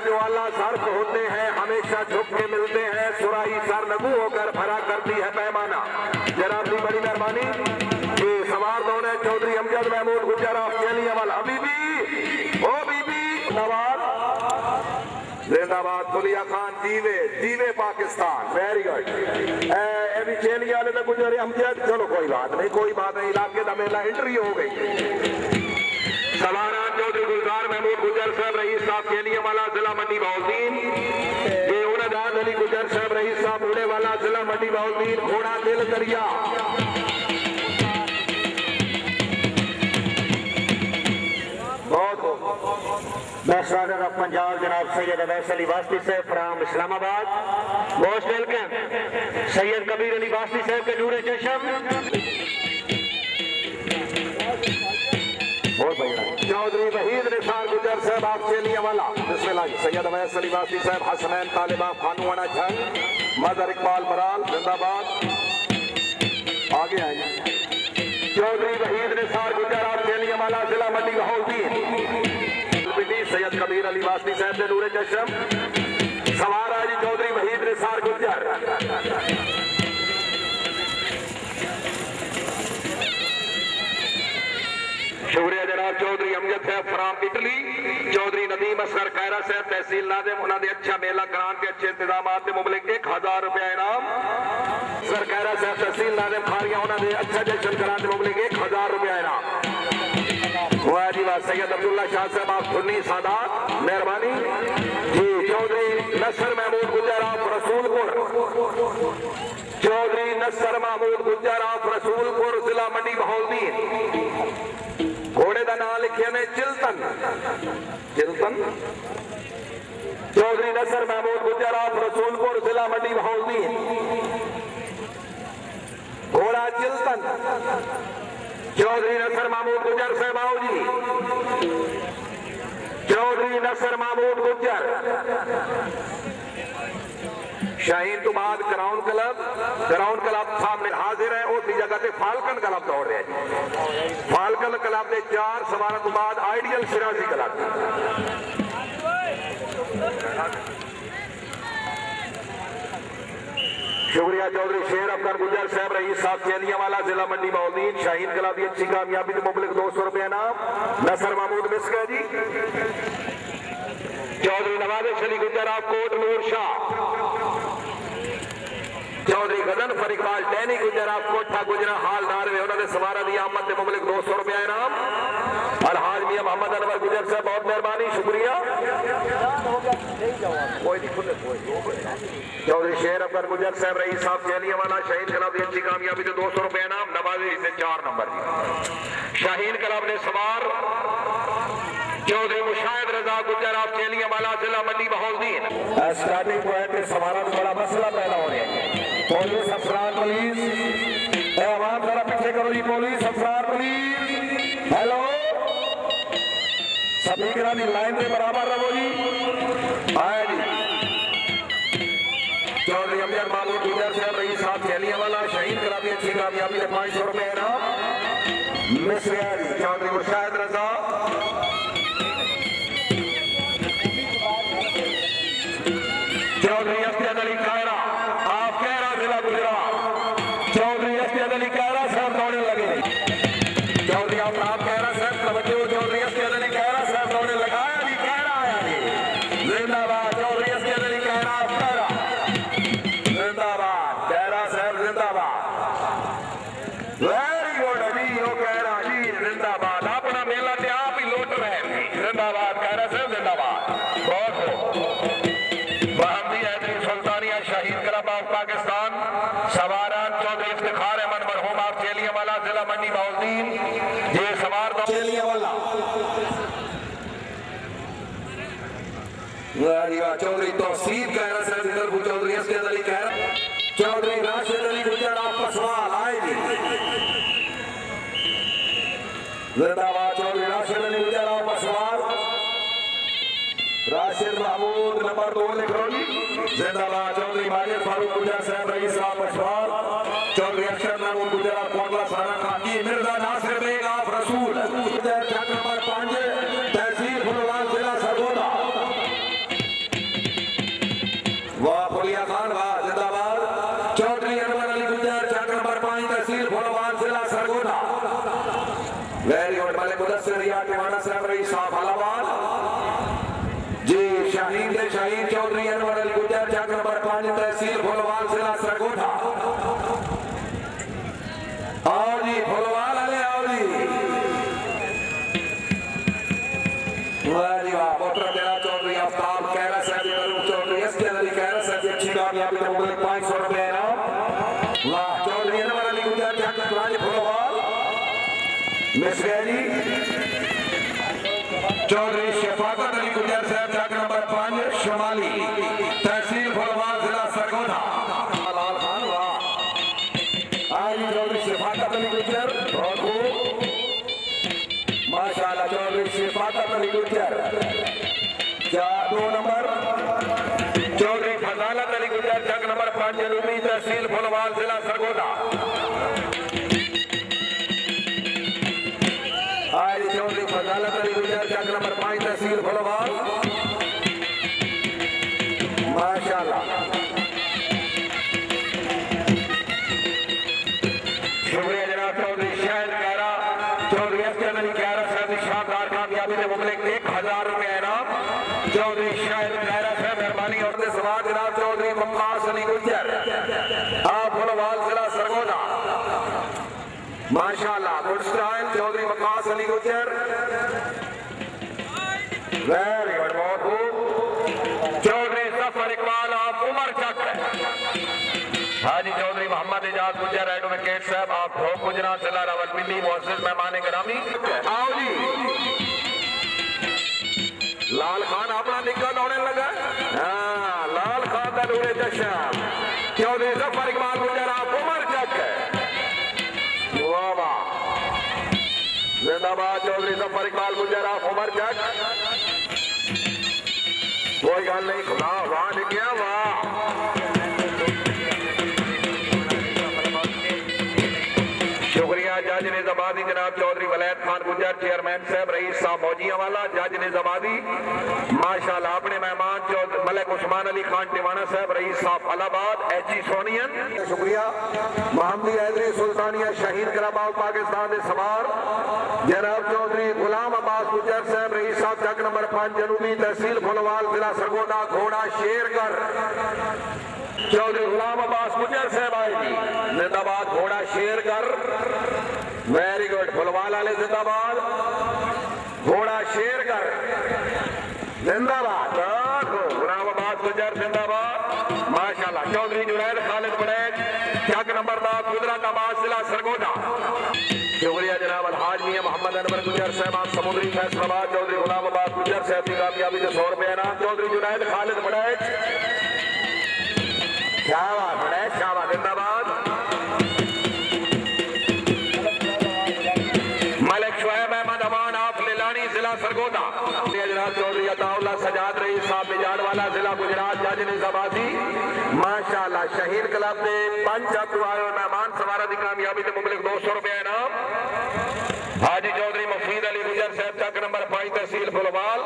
जो अल्लाह सर्फ होते हैं हमेशा झुक के मिलते हैं, सुराही सर नगू होकर भरा करती है पैमाना। जनाब की बड़ी मेहरबानी कि सवार दौड़े चौधरी अमजद महमूद गुजर ऑस्ट्रेलिया बीबी ओ बीबी नवाज जिंदाबाद। फुलिया खान जीवे जीवे पाकिस्तान, वेरी गुड। चेलिया वाले तो गुजरे अमजद, चलो कोई बात नहीं, इलाके का मेला एंट्री हो गई। सवारा चौधरी गुलजार महमूद गुजर साहब रईस साहब चेलिया वाला जिला मंडी बहाउद्दीन, ये उनदाद अली गुजर साहब रईस साहब उड़े वाला जिला मंडी बहाउद्दीन, घोड़ा दिल दरिया। बेस्ट राइडर ऑफ पंजाब जनाब Syed Awais Ali Wasti sahab from Islamabad, most welcome Syed Kabir Ali Wasti sahab के नूरे चशम। चौधरी वहीद निसार गुजर साहब ऑस्ट्रेलिया वाला, बिस्मिल्लाह। सैयद अवैस अली वास्ती साहब, हसनैन तालिबा खानवाना झंग, मदर इकबाल मराल जिंदाबाद। आगे आए चौधरी वहीद निसार गुजर ऑस्ट्रेलिया वाला जिला मंडी बहाउद्दीन, सैयद कबीर अली वास्ती साहब से नूरे चशम। सवारा जी चौधरी वहीद निसार गुजर। शुक्रिया जनाब। चौधरी अमजद साहब फ्राम इटली, चौधरी नदीम असगर खैरा साहब तहसील नादिम, उन्होंने अच्छा मेला कराने के अच्छे इंतजाम के मुबलिक 1000 रुपया इनाम। असगर खैरा साहब तहसील नादिम खारिया, उन्होंने अच्छा जश्न कराने के मुबलिक 1000 रुपया इनाम। वाह जी वाह। सैयद अब्दुल्ला शाह साहब आप सुन्नी सादात, मेहरबानी जी। चौधरी नसर महमूद गुजर आप रसूलपुर, चौधरी नसर महमूद गुजर आप रसूलपुर जिला मंडी बहाउद्दीन। घोड़े का नाम लिखे ने चिल्तन, चिल्तन। चौधरी नसर महमूद गुजर आप रसूलपुर जिला मंडी बहाउद्दीन, घोड़ा चिल्तन। चौधरी नसर महमूद गुजर साहब आओ जी, चौधरी नसर महमूद गुजर। शाहीन तो बाद ग्राउंड क्लब सामने हाजिर है, उसी जगह से फाल्कन क्लब दौड़ रहे हैं। फाल्कन क्लब के 4 सवार तो बाद आइडियल सिराजी क्लब। शुक्रिया चौधरी शेर अफगर गुजर साहब रईस साहब चेलिया वाला जिला मंडी बहाउद्दीन, शाहीन क्लब की अच्छी कामयाबी के मुबलिक 200 रुपया नाम। नसर महमूद मिस्का जी। चौधरी नवाज अली गुजर आप कोट नूर शाह, चौधरी गदन फरीकबाल डैनी गुजर आप कोठा गुजरा हालदार में, उन्होंने सवारा दी आमद के मुबलिक 200 रुपया इनाम। अलहाज मियां मोहम्मद अनवर गुजर साहब बहुत मेहरबानी, शुक्रिया। चौधरी शेर अफगर गुजर साहब रईस साहब चेलिया वाला शाहीन क्लब अच्छी कामयाबी से 200 रुपये इनाम। नवाजी से 4 नंबर शाहीन क्लब ने सवार चौधरी मुशाहिद रजा गुजर आप चेलिया वाला जिला मंडी बहाउद्दीन। स्टार्टिंग पॉइंट में सवारा में बड़ा मसला पैदा हो रहा है। पुलिस अफसरान पुलिस आवाम जरा पीछे करो जी, पुलिस अफसरान पुलिस हेलो सभी की लाइन के बराबर रहो जी। आए जी चौधरी अमजद महमूद गुजर साहब रईस साहब चेलिया वाला शहीद करा दी अच्छी कामयाबी से 500 रुपये इनाम। मिसरिया जी चौधरी मुशाहिद रजा, चौधरी असद अली कायरा आप कैरा जिला गुजरात, चौधरी असद अली कायरा साहब दौड़ने लगे। चौधरी आप कैरा साहब तवज्जो, चौधरी असद अली कायरा साहब दौड़ने लगाया जी, कैरा आया जी जिंदाबाद। चौधरी असद अली कायरा कैरा जिंदाबाद, कैरा साहब जिंदाबाद, वेरी गुड जी। वो कैरा जी जिंदाबाद, अपना मेला ते आप ही लौट रहे हैं, जिंदाबाद कैरा साहब जिंदाबाद। बहुत सुल्तानिया शहीद क्लब ऑफ पाकिस्तान, सवारान चौधरी इफ्तिखार अहमद मरहूम आप चेलिया वाला जिला मंडी बहाउद्दीन, ये सवार चेलिया वाला। चौधरी तौसीफ कहरा साहब, चौधरी असद अली कहरा, चौधरी राशिद अली गुजर आपका सवाल आए जी जिंदाबाद। चौधरी राशिद अली गुजर आपका सवाल, राशिद महमूद नंबर 2 लिख लो जी जिंदाबाद। चौधरी माजिद फारूक गुजर साहब रईस साहब अशवाल, चौधरी अक्षर महमूद गुजर कोटला सारा खाकी, मिर्जा नासिर बेग आप रसूल, नंबर 5 तहसील फुलवान जिला सरगोदा। शाहीन चौधरी अनवर अली गुजर चक नंबर 5 तहसील फुलवाल जिला सरगोधा। आओ जी फुलवाल वाले आओ जी। वाह जी वाह। मोटर तेरा चौधरी आफ्ताब कैरा साहब चौधरी एसके अली कैरा साहब अच्छी कामयाबी के मुकाबले 500 रुपए इनाम। वाह चौधरी अनवर अली गुजर चक नंबर 5 फुलवाल मिस गया जी। चौधरी शफाकत अली गुजर साहब चक नंबर 5 शमाली तहसील फुलवाल जिला सरगोधा। लाल खान वाह। आज चौधरी शफाकत अली गुजर बहुत खूब माशाल्लाह। चौधरी शफाकत अली गुजर 2 नंबर। चौधरी फजालत अली गुजर चक नंबर 5 जनूबी तहसील फुलवाल जिला सरगोधा। आज चौधरी फजालत अली गुजर चक नंबर 5 तहसील फुलवाल माशाल्लाह। शुक्रिया जनाब। चौधरी शाहिद कैरा चौधरी अफजल अली कैरा साहब की शानदार कामयाबी के मुकाबले 1000 रुपए इनाम। चौधरी शाहिद कैरा साहब मेहरबानी और सवाल जनाब। चौधरी वक्कास अली गुजर आप फुलवाल जिला सरगोधा माशाल्लाह। गुड स्टाइल चौधरी वक्कास अली गुजर वेरी गुड बहुत खूब। चौधरी जफर इकबाल आप उमर चक। हाजी चौधरी मोहम्मद एजाज गुजर एडवोकेट साहब आप भोग गुजरात जिला रावलपिंडी मुअज़्ज़िज़ मेहमान गिरामी आओ जी। लाल खान अपना निक्का दौड़ने लगा। हाँ लाल खान का दूरे चश्म। चौधरी जफर इकबाल गुजर आप उमर चक जिंदाबाद। चौधरी जफर इकबाल गुजर आप उमर चक कोई गल नहीं खुदा वाह निकलिया वाह। शुक्रिया जज निजामादी जनाब चौधरी वलैद खान गुजर चेयरमैन साहब रईस साहब मौजिया वाला जज निजामादी माशाल्लाह। अपने मेहमान मलिक उस्मान अली खान टिवाना साहब रईस साहब अलाहाबाद एचजी सोनियन। शुक्रिया मोहम्मदी हैदरी सुल्तानिया शहीद कराबाग पाकिस्तान के सवार जनाब चौधरी गुलाम अब्बास गुजर साहब रईस साहब चक नंबर 5 जनूबी तहसील फुलवाल जिला सरगोधा घोड़ा शेरगर। चौधरी गुलाम अब्बास गुजर साहब आए जी जिंदाबाद घोड़ा शेरगर वेरी गुड। फुलवाल वाले जिंदाबाद घोड़ा शेरगर जिंदाबाद। गुलाम अब्बास गुजर जिंदाबाद माशाल्लाह। चौधरी जुनैद खालिद बड़ैच चक नंबर 10 गुजरात आबाद जिला सरगोधा। शुक्रिया जनाब अलहाज मियां मोहम्मद अनवर गुजर साहब आप समुद्री फैसलाबाद। चौधरी गुलाम अब्बास गुजर साहब की कामयाबी से 100 रुपए इनाम। चौधरी जुनैद खालिद बड़ैच शाबाश बड़ैच शाबाश जिंदाबाद। मलिक शुएब अहमद अमान आप लिलानी जिला सरगोधा। जनाब चौधरी अताउल्ला सजाद रईस साहब बिजाड़ वाला जिला गुजरात जज निजामादी माशाल्लाह। शहीद क्लब के 5 अतवार मेहमान सवारा की कामयाबी के मुकाबले 200 रुपए इनाम। हाजी चौधरी मुफीद अली गुजर साहब चक नंबर 5 तहसील फुलवाल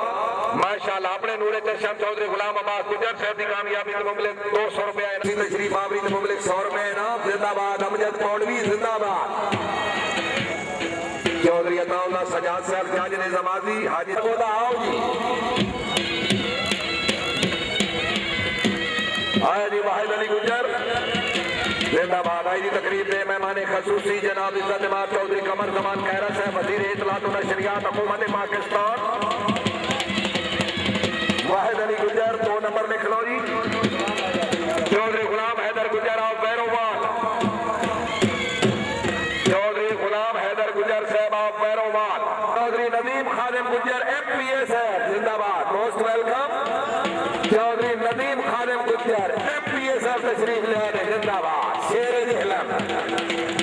माशाल्लाह। अपने नूरे चश्म चौधरी गुलाम अब्बास गुजर साहब की कामयाबी के मुकाबले 200 रुपए इनाम। शरीफ आबरी के मुकाबले 100 रुपए इनाम जिंदाबाद। अमजद पौड़वी जिंदाबाद। चौधरी अताउल्ला सजाद साहब जज निजामादी हाजी आओ जी। आया जी वाहिद अली गुजर जिंदाबाद। आई जी तकरीब में मेहमान खसूसी जनाब इज्जत इमाम चौधरी कमर जमान खैरा साहब वजीर इत्तलात व नशरियात हुकूमत पाकिस्तान। वाहिद अली गुजर 2 नंबर लिख लो जी। चौधरी गुलाम हैदर गुजर आप बैरोवाल। चौधरी गुलाम हैदर गुजर साहब आप बैरोवाल। चौधरी नदीम खादिम गुजर MPS है जिंदाबाद मोस्ट वेलकम। चौधरी नदीम खादिम गुजर MPS तशरीफ ले आए जिंदाबाद शेर जहलम।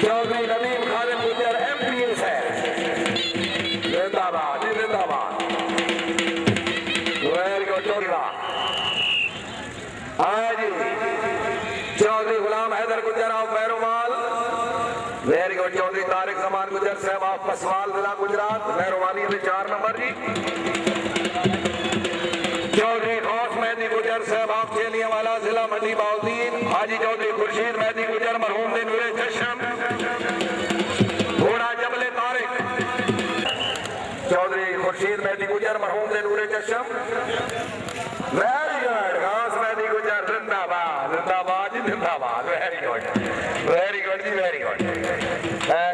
चौधरी नदीम खादिम गुजर MPS है जिंदाबाद जिंदाबाद। वेरी गुड चौधरी आया जी। चौधरी गुलाम हैदर गुजर आप बैरोवाल वेरी गुड। चौधरी तारिक जमान गुजर साहब आप पसवाल जिला गुजरात बैरोवाली में 4 नंबर जी। चौधरी गौस मेहदी गुजर साहब आप चेलिया वाला जिला मंडी बाउद्दीन। हाजी चौधरी खुर्शीद मेहदी गुजर मरहूम ने नूरे चश्म घोड़ा जबले तारिक। चौधरी खुर्शीद मेहदी गुजर मरहूम ने नूरे चश्म जिंदाबाद, वेरी गुड जी, वेरी गुड।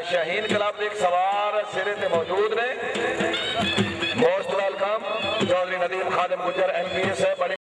शाहीन क्लब ਦੇ ਇੱਕ ਸਵਾਰ ਸਿਰੇ ਤੇ ਮੌਜੂਦ ਨੇ। Most welcome Chaudhry Nadeem Khadam Gujjar MPS ਹੈ।